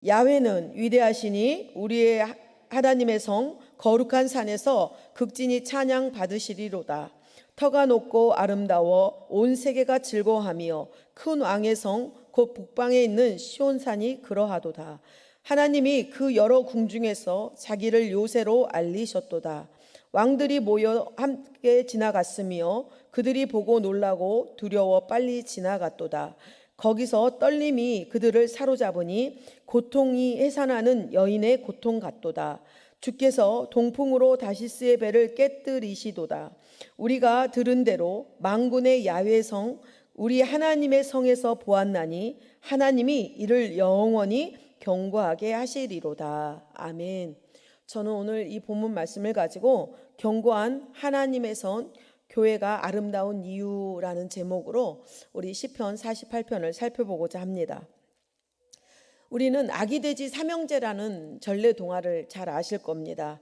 야훼는 위대하시니 우리의 하나님의 성 거룩한 산에서 극진히 찬양 받으시리로다. 터가 높고 아름다워 온 세계가 즐거워하며 큰 왕의 성 곧 북방에 있는 시온산이 그러하도다. 하나님이 그 여러 궁중에서 자기를 요새로 알리셨도다. 왕들이 모여 함께 지나갔으며 그들이 보고 놀라고 두려워 빨리 지나갔도다. 거기서 떨림이 그들을 사로잡으니 고통이 해산하는 여인의 고통 같도다. 주께서 동풍으로 다시스의 배를 깨뜨리시도다. 우리가 들은 대로 만군의 야훼 성 우리 하나님의 성에서 보았나니 하나님이 이를 영원히 견고하게 하시리로다. 아멘. 저는 오늘 이 본문 말씀을 가지고 견고한 하나님의 성 교회가 아름다운 이유라는 제목으로 우리 시편 48편을 살펴보고자 합니다. 우리는 아기돼지 삼형제라는 전래 동화를 잘 아실 겁니다.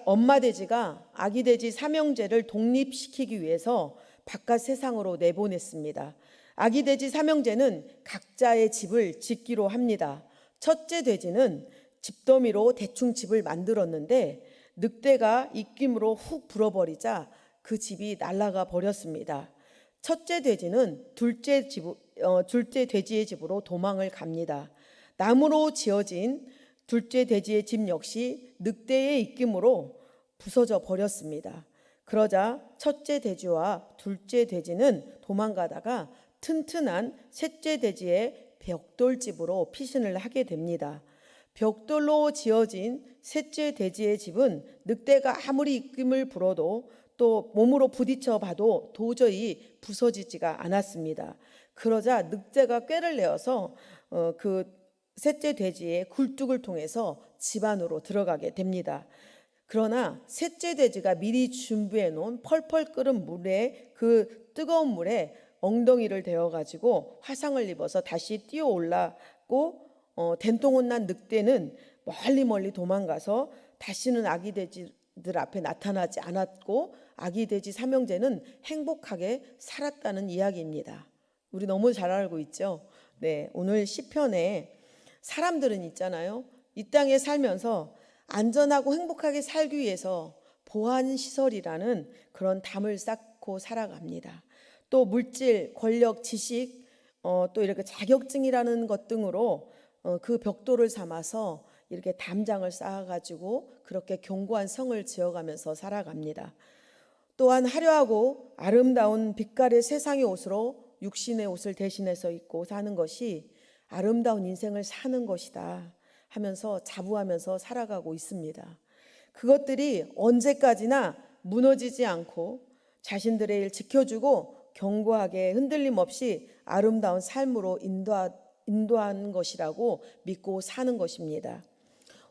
엄마 돼지가 아기돼지 삼형제를 독립시키기 위해서 바깥 세상으로 내보냈습니다. 아기돼지 삼형제는 각자의 집을 짓기로 합니다. 첫째 돼지는 집더미로 대충 집을 만들었는데 늑대가 입김으로 훅 불어버리자 그 집이 날아가 버렸습니다. 첫째 돼지는 둘째 돼지의 집으로 도망을 갑니다. 나무로 지어진 둘째 돼지의 집 역시 늑대의 입김으로 부서져 버렸습니다. 그러자 첫째 돼지와 둘째 돼지는 도망가다가 튼튼한 셋째 돼지의 벽돌집으로 피신을 하게 됩니다. 벽돌로 지어진 셋째 돼지의 집은 늑대가 아무리 입김을 불어도 또 몸으로 부딪혀 봐도 도저히 부서지지가 않았습니다. 그러자 늑대가 꾀를 내어서 그 셋째 돼지의 굴뚝을 통해서 집 안으로 들어가게 됩니다. 그러나 셋째 돼지가 미리 준비해 놓은 펄펄 끓은 물에 그 뜨거운 물에 엉덩이를 대어가지고 화상을 입어서 다시 뛰어 올랐고 된통은 난 늑대는 멀리 도망가서 다시는 아기 돼지들 앞에 나타나지 않았고 아기 돼지 삼형제는 행복하게 살았다는 이야기입니다. 우리 너무 잘 알고 있죠? 네, 오늘 시편에 사람들은 있잖아요. 이 땅에 살면서 안전하고 행복하게 살기 위해서 보안시설이라는 그런 담을 쌓고 살아갑니다. 또 물질, 권력, 지식, 또 이렇게 자격증이라는 것 등으로 그 벽돌을 삼아서 이렇게 담장을 쌓아가지고 그렇게 견고한 성을 지어가면서 살아갑니다. 또한 화려하고 아름다운 빛깔의 세상의 옷으로 육신의 옷을 대신해서 입고 사는 것이 아름다운 인생을 사는 것이다 하면서 자부하면서 살아가고 있습니다. 그것들이 언제까지나 무너지지 않고 자신들의 일 지켜주고 견고하게 흔들림 없이 아름다운 삶으로 인도하는 것이라고 믿고 사는 것입니다.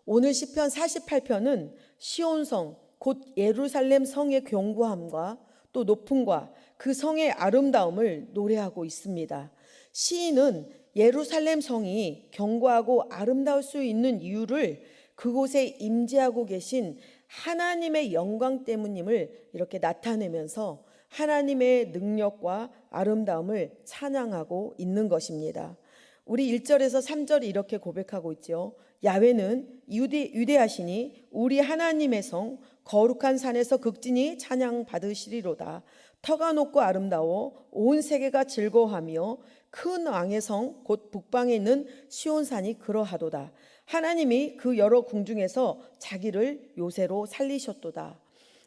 오늘 시편 48편은 시온성 곧 예루살렘 성의 견고함과 또 높음과 그 성의 아름다움을 노래하고 있습니다. 시인은 예루살렘 성이 견고하고 아름다울 수 있는 이유를 그곳에 임재하고 계신 하나님의 영광 때문임을 이렇게 나타내면서 하나님의 능력과 아름다움을 찬양하고 있는 것입니다. 우리 1절에서 3절이 이렇게 고백하고 있죠. 야훼는 위대하시니 우리 하나님의 성 거룩한 산에서 극진히 찬양 받으시리로다. 터가 높고 아름다워 온 세계가 즐거워하며 큰 왕의 성 곧 북방에 있는 시온산이 그러하도다. 하나님이 그 여러 궁중에서 자기를 요새로 살리셨도다.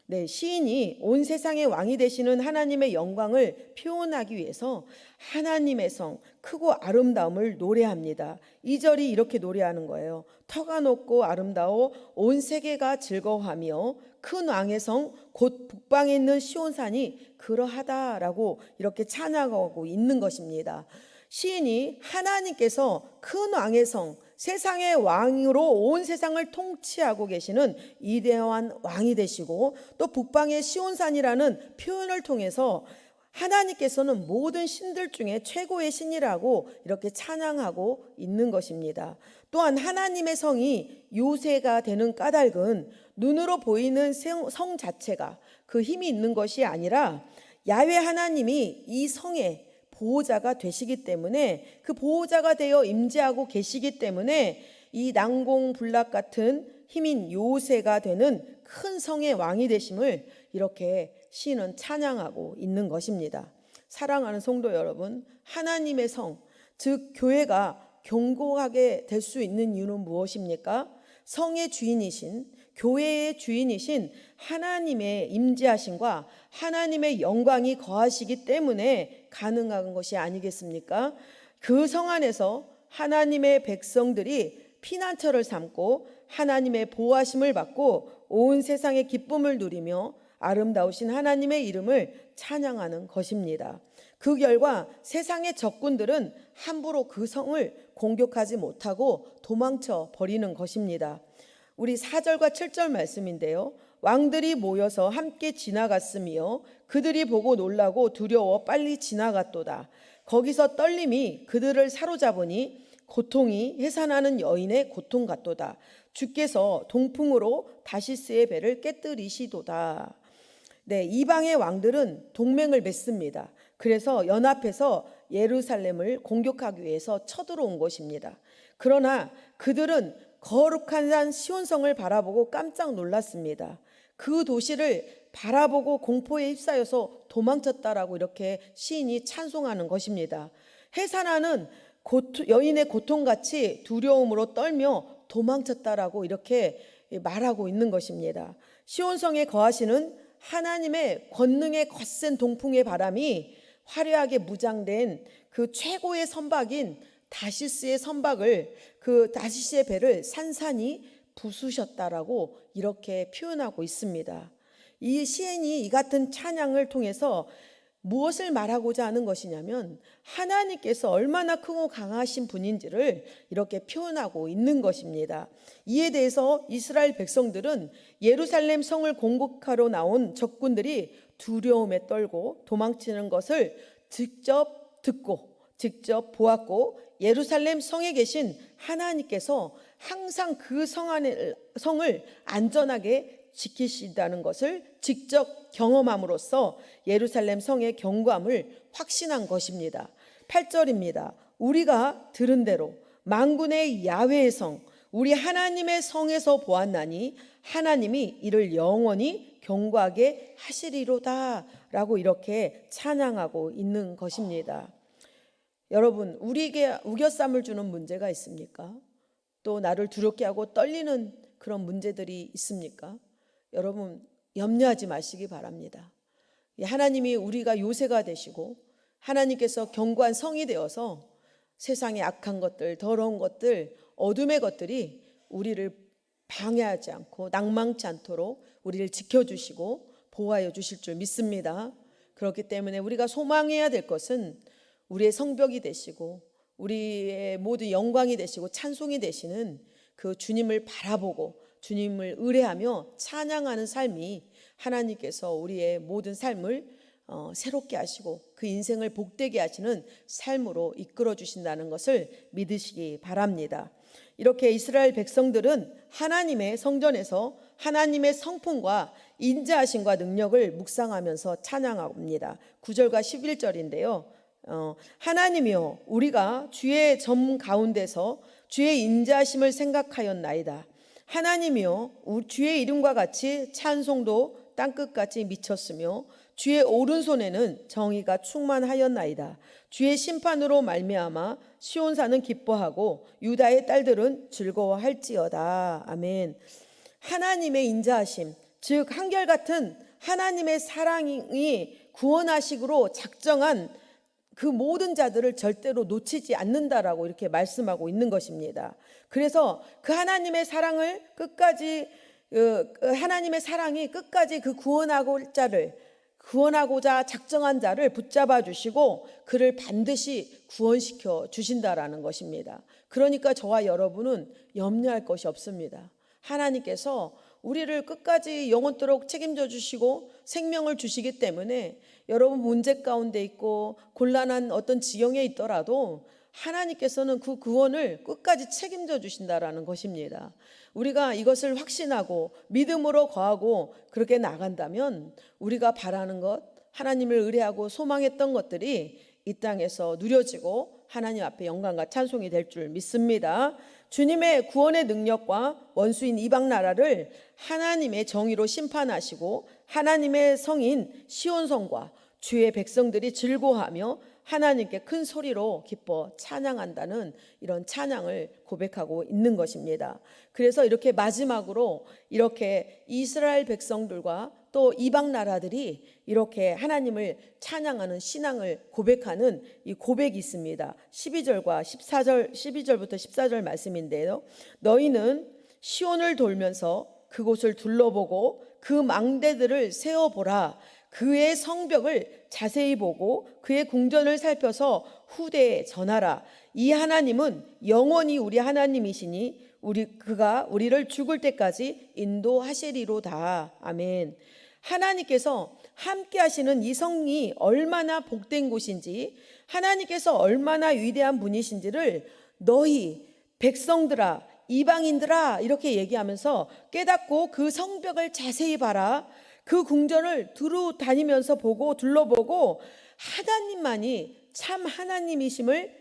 네, 시인이 온 세상의 왕이 되시는 하나님의 영광을 표현하기 위해서 하나님의 성 크고 아름다움을 노래합니다. 2절이 이렇게 노래하는 거예요. 터가 높고 아름다워 온 세계가 즐거워하며 큰 왕의 성 곧 북방에 있는 시온산이 그러하다라고 이렇게 찬양하고 있는 것입니다. 시인이 하나님께서 큰 왕의 성 세상의 왕으로 온 세상을 통치하고 계시는 위대한 왕이 되시고 또 북방의 시온산이라는 표현을 통해서 하나님께서는 모든 신들 중에 최고의 신이라고 이렇게 찬양하고 있는 것입니다. 또한 하나님의 성이 요새가 되는 까닭은 눈으로 보이는 성 자체가 그 힘이 있는 것이 아니라 야훼 하나님이 이 성에 보호자가 되시기 때문에, 그 보호자가 되어 임재하고 계시기 때문에 이 난공불락 같은 힘인 요새가 되는 큰 성의 왕이 되심을 이렇게 시인은 찬양하고 있는 것입니다. 사랑하는 성도 여러분, 하나님의 성, 즉 교회가 견고하게 될 수 있는 이유는 무엇입니까? 성의 주인이신, 교회의 주인이신 하나님의 임재하심과 하나님의 영광이 거하시기 때문에 가능한 것이 아니겠습니까? 그 성 안에서 하나님의 백성들이 피난처를 삼고 하나님의 보호하심을 받고 온 세상의 기쁨을 누리며 아름다우신 하나님의 이름을 찬양하는 것입니다. 그 결과 세상의 적군들은 함부로 그 성을 공격하지 못하고 도망쳐 버리는 것입니다. 우리 4절과 7절 말씀인데요. 왕들이 모여서 함께 지나갔으며 그들이 보고 놀라고 두려워 빨리 지나갔도다. 거기서 떨림이 그들을 사로잡으니 고통이 해산하는 여인의 고통 같도다. 주께서 동풍으로 다시스의 배를 깨뜨리시도다. 네, 이방의 왕들은 동맹을 맺습니다. 그래서 연합해서 예루살렘을 공격하기 위해서 쳐들어온 것입니다. 그러나 그들은 거룩한 산 시온성을 바라보고 깜짝 놀랐습니다. 그 도시를 바라보고 공포에 휩싸여서 도망쳤다라고 이렇게 시인이 찬송하는 것입니다. 해산하는 여인의 고통같이 두려움으로 떨며 도망쳤다라고 이렇게 말하고 있는 것입니다. 시온성에 거하시는 하나님의 권능의 거센 동풍의 바람이 화려하게 무장된 그 최고의 선박인 다시스의 선박을, 그 다시스의 배를 산산이 부수셨다라고 이렇게 표현하고 있습니다. 이 시인이 이 같은 찬양을 통해서 무엇을 말하고자 하는 것이냐면 하나님께서 얼마나 크고 강하신 분인지를 이렇게 표현하고 있는 것입니다. 이에 대해서 이스라엘 백성들은 예루살렘 성을 공격하러 나온 적군들이 두려움에 떨고 도망치는 것을 직접 듣고 직접 보았고, 예루살렘 성에 계신 하나님께서 항상 그 성을 안전하게 지키신다는 것을 직접 경험함으로써 예루살렘 성의 견고함을 확신한 것입니다. 8절입니다. 우리가 들은 대로 만군의 야훼의 성, 우리 하나님의 성에서 보았나니 하나님이 이를 영원히 견고하게 하시리로다 라고 이렇게 찬양하고 있는 것입니다. 여러분, 우리에게 우겨쌈을 주는 문제가 있습니까? 또 나를 두렵게 하고 떨리는 그런 문제들이 있습니까? 여러분, 염려하지 마시기 바랍니다. 하나님이 우리가 요새가 되시고 하나님께서 견고한 성이 되어서 세상의 악한 것들, 더러운 것들, 어둠의 것들이 우리를 방해하지 않고 낭망치 않도록 우리를 지켜주시고 보호하여 주실 줄 믿습니다. 그렇기 때문에 우리가 소망해야 될 것은 우리의 성벽이 되시고 우리의 모든 영광이 되시고 찬송이 되시는 그 주님을 바라보고 주님을 의뢰하며 찬양하는 삶이 하나님께서 우리의 모든 삶을 새롭게 하시고 그 인생을 복되게 하시는 삶으로 이끌어 주신다는 것을 믿으시기 바랍니다. 이렇게 이스라엘 백성들은 하나님의 성전에서 하나님의 성품과 인자하심과 능력을 묵상하면서 찬양합니다. 9절과 11절인데요. 하나님이여, 우리가 주의 점 가운데서 주의 인자하심을 생각하였나이다. 하나님이여, 주의 이름과 같이 찬송도 땅끝까지 미쳤으며 주의 오른손에는 정의가 충만하였나이다. 주의 심판으로 말미암아 시온산은 기뻐하고 유다의 딸들은 즐거워할지어다. 아멘. 하나님의 인자하심, 즉 한결같은 하나님의 사랑이 구원하시기로 작정한 그 모든 자들을 절대로 놓치지 않는다라고 이렇게 말씀하고 있는 것입니다. 그래서 그 하나님의 사랑을 끝까지, 하나님의 사랑이 끝까지 그 구원하고자 작정한 자를 붙잡아 주시고 그를 반드시 구원시켜 주신다라는 것입니다. 그러니까 저와 여러분은 염려할 것이 없습니다. 하나님께서 우리를 끝까지 영원토록 책임져 주시고 생명을 주시기 때문에 여러분 문제 가운데 있고 곤란한 어떤 지경에 있더라도 하나님께서는 그 구원을 끝까지 책임져 주신다라는 것입니다. 우리가 이것을 확신하고 믿음으로 거하고 그렇게 나간다면 우리가 바라는 것, 하나님을 의뢰하고 소망했던 것들이 이 땅에서 누려지고 하나님 앞에 영광과 찬송이 될 줄 믿습니다. 주님의 구원의 능력과 원수인 이방 나라를 하나님의 정의로 심판하시고 하나님의 성인 시온성과 주의 백성들이 즐거워하며 하나님께 큰 소리로 기뻐 찬양한다는 이런 찬양을 고백하고 있는 것입니다. 그래서 이렇게 마지막으로 이렇게 이스라엘 백성들과 또 이방 나라들이 이렇게 하나님을 찬양하는 신앙을 고백하는 이 고백이 있습니다. 12절부터 14절 말씀인데요. 너희는 시온을 돌면서 그곳을 둘러보고 그 망대들을 세어보라. 그의 성벽을 자세히 보고 그의 궁전을 살펴서 후대에 전하라. 이 하나님은 영원히 우리 하나님이시니 그가 우리를 죽을 때까지 인도하시리로다. 아멘. 하나님께서 함께 하시는 이 성이 얼마나 복된 곳인지, 하나님께서 얼마나 위대한 분이신지를 너희 백성들아, 이방인들아 이렇게 얘기하면서 깨닫고 그 성벽을 자세히 봐라. 그 궁전을 두루 다니면서 둘러보고 하나님만이 참 하나님이심을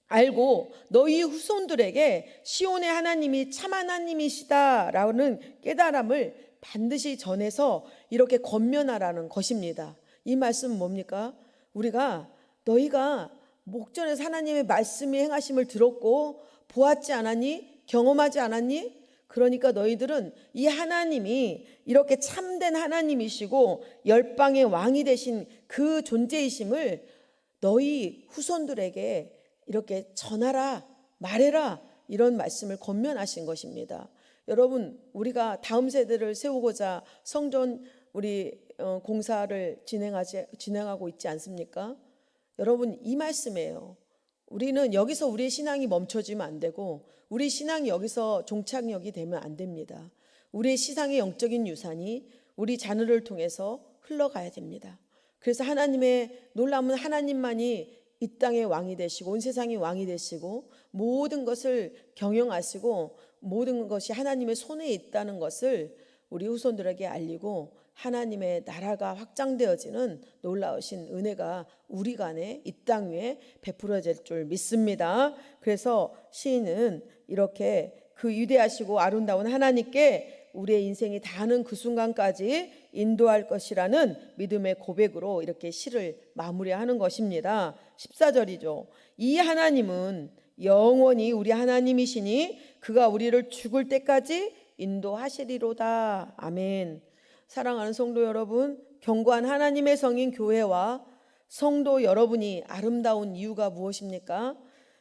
알고 너희 후손들에게 시온의 하나님이 참 하나님이시다라는 깨달음을 반드시 전해서 이렇게 권면하라는 것입니다. 이 말씀은 뭡니까? 너희가 목전에서 하나님의 말씀이 행하심을 들었고 보았지 않았니? 경험하지 않았니? 그러니까 너희들은 이 하나님이 이렇게 참된 하나님이시고 열방의 왕이 되신 그 존재이심을 너희 후손들에게 이렇게 전하라, 말해라, 이런 말씀을 권면하신 것입니다. 여러분, 우리가 다음 세대를 세우고자 성전 공사를 진행하고 있지 않습니까? 여러분, 이 말씀이에요. 우리는 여기서 우리의 신앙이 멈춰지면 안 되고 우리 신앙이 여기서 종착역이 되면 안 됩니다. 우리의 시상의 영적인 유산이 우리 자녀를 통해서 흘러가야 됩니다. 그래서 하나님의 놀라운 하나님만이 이 땅의 왕이 되시고 온 세상의 왕이 되시고 모든 것을 경영하시고 모든 것이 하나님의 손에 있다는 것을 우리 후손들에게 알리고 하나님의 나라가 확장되어지는 놀라우신 은혜가 우리 간에 이 땅 위에 베풀어질 줄 믿습니다. 그래서 시인은 이렇게 그 위대하시고 아름다운 하나님께 우리의 인생이 다하는 그 순간까지 인도할 것이라는 믿음의 고백으로 이렇게 시를 마무리하는 것입니다. 14절이죠. 이 하나님은 영원히 우리 하나님이시니 그가 우리를 죽을 때까지 인도하시리로다. 아멘. 사랑하는 성도 여러분, 견고한 하나님의 성인 교회와 성도 여러분이 아름다운 이유가 무엇입니까?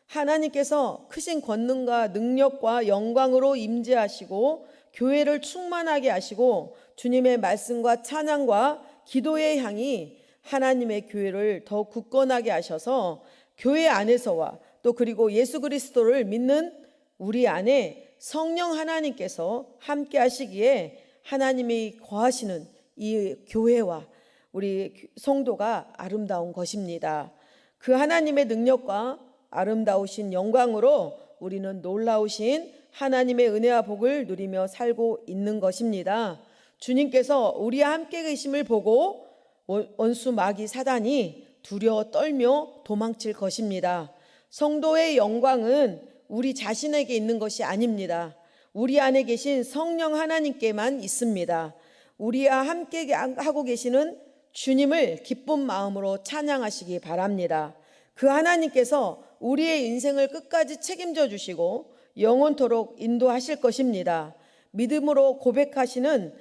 하나님께서 크신 권능과 능력과 영광으로 임재하시고 교회를 충만하게 하시고 주님의 말씀과 찬양과 기도의 향이 하나님의 교회를 더 굳건하게 하셔서 교회 안에서와 또 그리고 예수 그리스도를 믿는 우리 안에 성령 하나님께서 함께 하시기에 하나님이 거하시는 이 교회와 우리 성도가 아름다운 것입니다. 그 하나님의 능력과 아름다우신 영광으로 우리는 놀라우신 하나님의 은혜와 복을 누리며 살고 있는 것입니다. 주님께서 우리와 함께 계심을 보고 원수 마귀 사단이 두려워 떨며 도망칠 것입니다. 성도의 영광은 우리 자신에게 있는 것이 아닙니다. 우리 안에 계신 성령 하나님께만 있습니다. 우리와 함께 하고 계시는 주님을 기쁜 마음으로 찬양하시기 바랍니다. 그 하나님께서 우리의 인생을 끝까지 책임져 주시고 영원토록 인도하실 것입니다. 믿음으로 고백하시는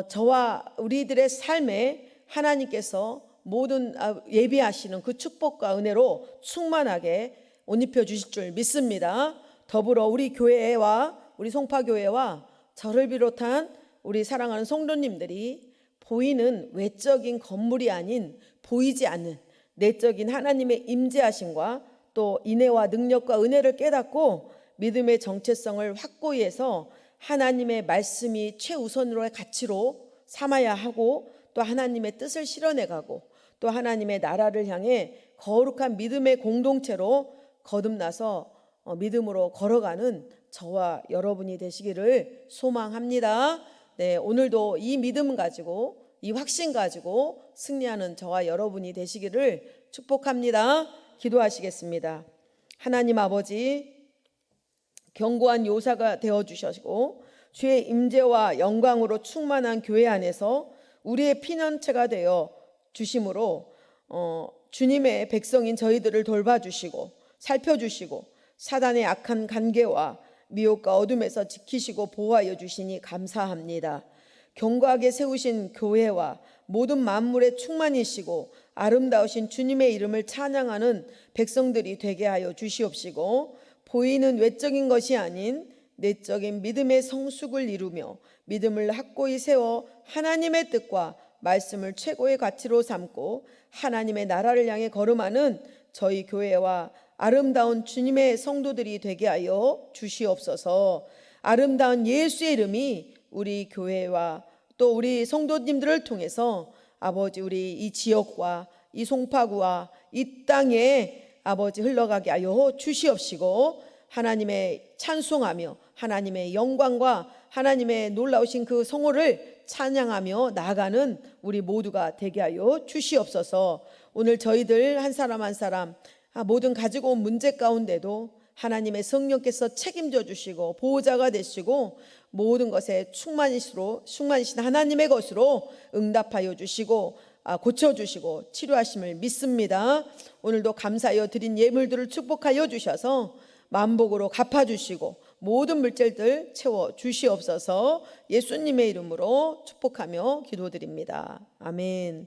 저와 우리들의 삶에 하나님께서 모든 예비하시는 그 축복과 은혜로 충만하게 옷 입혀 주실 줄 믿습니다. 더불어 우리 교회와 우리 송파교회와 저를 비롯한 우리 사랑하는 성도님들이 보이는 외적인 건물이 아닌 보이지 않는 내적인 하나님의 임재하심과 또 인애와 능력과 은혜를 깨닫고 믿음의 정체성을 확고히 해서 하나님의 말씀이 최우선으로의 가치로 삼아야 하고 또 하나님의 뜻을 실현해가고 또 하나님의 나라를 향해 거룩한 믿음의 공동체로 거듭나서 믿음으로 걸어가는 저와 여러분이 되시기를 소망합니다. 네, 오늘도 이 믿음 가지고 이 확신 가지고 승리하는 저와 여러분이 되시기를 축복합니다. 기도하시겠습니다. 하나님 아버지, 견고한 요사가 되어 주시고 주의 임재와 영광으로 충만한 교회 안에서 우리의 피난처가 되어 주심으로 주님의 백성인 저희들을 돌봐주시고 살펴주시고 사단의 악한 관계와 미혹과 어둠에서 지키시고 보호하여 주시니 감사합니다. 견고하게 세우신 교회와 모든 만물에 충만이시고 아름다우신 주님의 이름을 찬양하는 백성들이 되게 하여 주시옵시고 보이는 외적인 것이 아닌 내적인 믿음의 성숙을 이루며 믿음을 확고히 세워 하나님의 뜻과 말씀을 최고의 가치로 삼고 하나님의 나라를 향해 걸음하는 저희 교회와 아름다운 주님의 성도들이 되게 하여 주시옵소서. 아름다운 예수의 이름이 우리 교회와 또 우리 성도님들을 통해서 아버지 우리 이 지역과 이 송파구와 이 땅에 아버지 흘러가게 하여 주시옵시고 하나님의 찬송하며 하나님의 영광과 하나님의 놀라우신 그 성호를 찬양하며 나아가는 우리 모두가 되게 하여 주시옵소서. 오늘 저희들 한 사람 한 사람 모든 가지고 온 문제 가운데도 하나님의 성령께서 책임져 주시고 보호자가 되시고 모든 것에 충만이신 하나님의 것으로 응답하여 주시고 고쳐주시고 치료하심을 믿습니다. 오늘도 감사하여 드린 예물들을 축복하여 주셔서 만복으로 갚아주시고 모든 물질들 채워 주시옵소서. 예수님의 이름으로 축복하며 기도드립니다. 아멘.